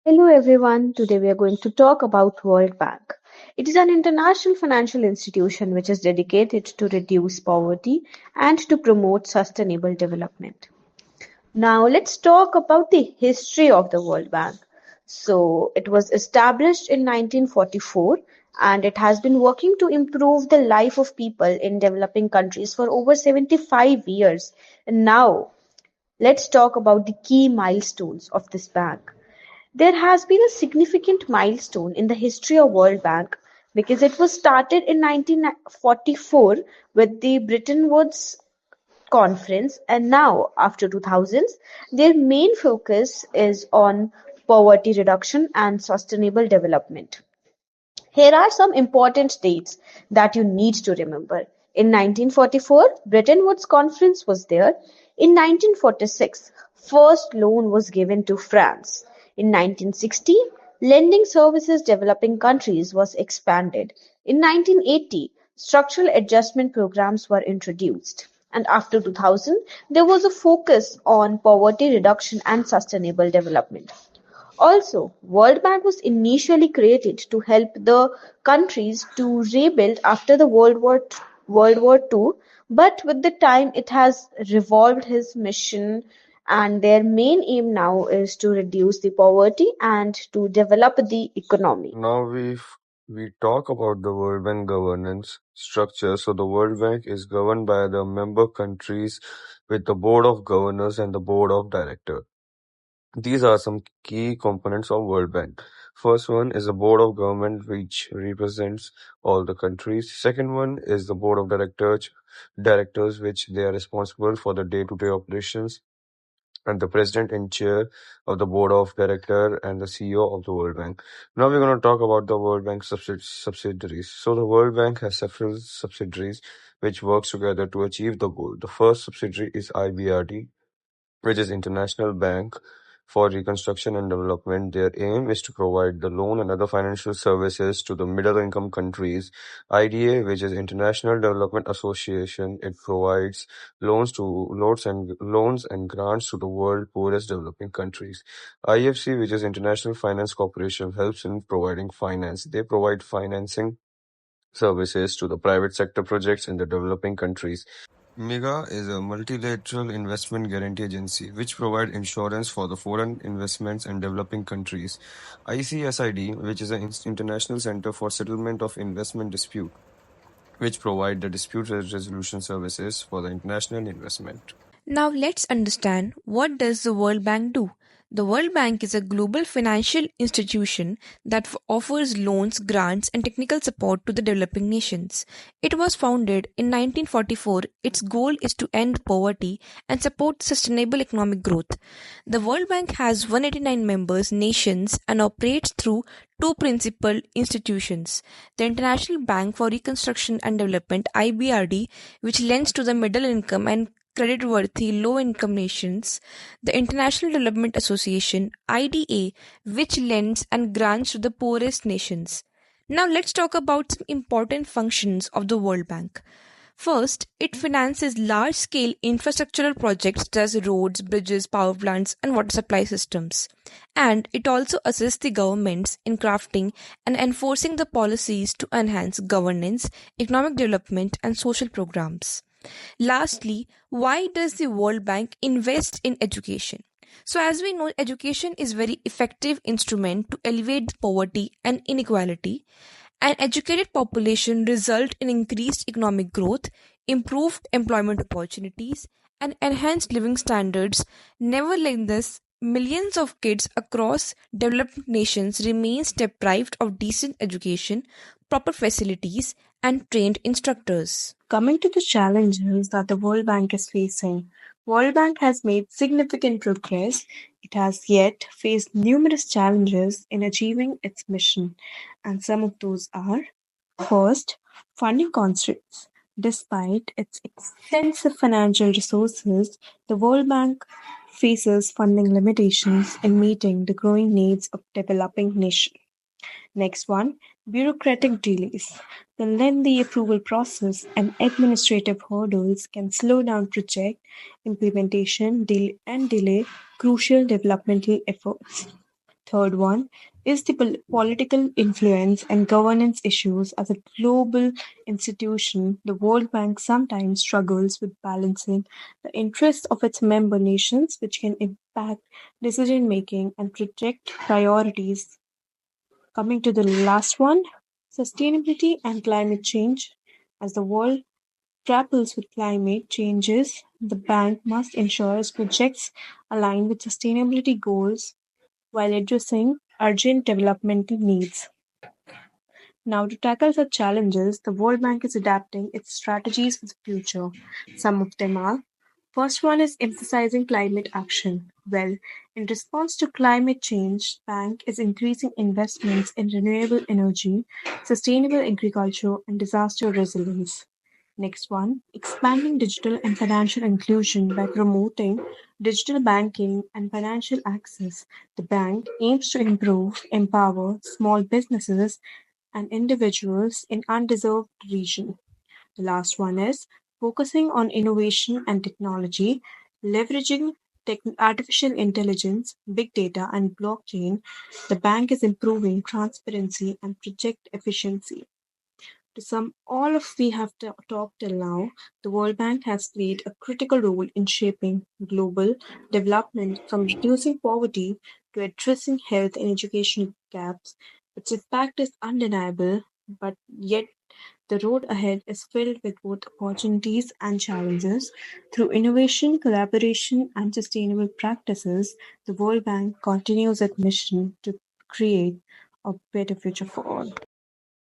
Hello everyone. Today we are going to talk about World Bank. It is an international financial institution which is dedicated to reduce poverty and to promote sustainable development. Now let's talk about the history of the World Bank. So it was established in 1944 and it has been working to improve the life of people in developing countries for over 75 years. And now let's talk about the key milestones of this bank. There has been a significant milestone in the history of World Bank because it was started in 1944 with the Bretton Woods Conference, and now after 2000s their main focus is on poverty reduction and sustainable development. Here are some important dates that you need to remember. In 1944, Bretton Woods Conference was there. In 1946, first loan was given to France. In 1960, lending services developing countries was expanded. In 1980, structural adjustment programs were introduced. And after 2000, there was a focus on poverty reduction and sustainable development. Also, World Bank was initially created to help the countries to rebuild after the World War II, but with the time it has revolved his mission, and their main aim now is to reduce the poverty and to develop the economy. Now we talk about the World Bank governance structure. So the World Bank is governed by the member countries with the board of governors and the board of directors. These are some key components of World Bank. First one is the board of government, which represents all the countries. Second one is the board of directors, which they are responsible for the day-to-day operations, and the president and chair of the board of director and the CEO of the World Bank. Now we're going to talk about the World Bank subsidiaries. So the World Bank has several subsidiaries which works together to achieve the goal. The first subsidiary is IBRD, which is International Bank for Reconstruction and Development. Their aim is to provide the loan and other financial services to the middle-income countries. IDA, which is International Development Association, it provides loans and grants to the world poorest developing countries. IFC, which is International Finance Corporation, helps in providing finance. They provide financing services to the private sector projects in the developing countries. MIGA is a multilateral investment guarantee agency which provides insurance for the foreign investments in developing countries. ICSID, which is an international center for settlement of investment dispute, which provide the dispute resolution services for the international investment. Now let's understand, what does the World Bank do? The World Bank is a global financial institution that offers loans, grants and technical support to the developing nations. It was founded in 1944. Its goal is to end poverty and support sustainable economic growth. The World Bank has 189 members nations and operates through two principal institutions: the International Bank for Reconstruction and Development (IBRD), which lends to the middle income and credit-worthy low-income nations; the International Development Association (IDA), which lends and grants to the poorest nations. Now let's talk about some important functions of the World Bank. First, it finances large-scale infrastructural projects such as roads, bridges, power plants, and water supply systems. And it also assists the governments in crafting and enforcing the policies to enhance governance, economic development, and social programs. Lastly, why does the World Bank invest in education? So as we know, education is very effective instrument to alleviate poverty and inequality. An educated population result in increased economic growth, improved employment opportunities, and enhanced living standards. Nevertheless, millions of kids across developed nations remains deprived of decent education, proper facilities, and trained instructors. Coming to the challenges that the World Bank is facing, World Bank has made significant progress. It has yet faced numerous challenges in achieving its mission, and some of those are: first, funding constraints. Despite its extensive financial resources, the World Bank faces funding limitations in meeting the growing needs of developing nations. Next one, bureaucratic delays. The lengthy approval process and administrative hurdles can slow down project implementation and delay crucial developmental efforts. Third one is the political influence and governance issues. As a global institution, the World Bank sometimes struggles with balancing the interests of its member nations, which can impact decision making and project priorities. Coming to the last one, sustainability and climate change. As the world grapples with climate changes, the bank must ensure its projects align with sustainability goals while addressing urgent developmental needs. Now, to tackle such challenges, the World Bank is adapting its strategies for the future. Some of them are: first one is emphasizing climate action. Well, in response to climate change, the bank is increasing investments in renewable energy, sustainable agriculture, and disaster resilience. Next one, expanding digital and financial inclusion by promoting digital banking and financial access. The bank aims to empower small businesses and individuals in undeserved regions. The last one is focusing on innovation and technology, leveraging artificial intelligence, big data, and blockchain. The bank is improving transparency and project efficiency. To sum all of we have talked till now, the World Bank has played a critical role in shaping global development, from reducing poverty to addressing health and educational gaps. Its impact is undeniable, but yet the road ahead is filled with both opportunities and challenges. Through innovation, collaboration, and sustainable practices, the World Bank continues its mission to create a better future for all.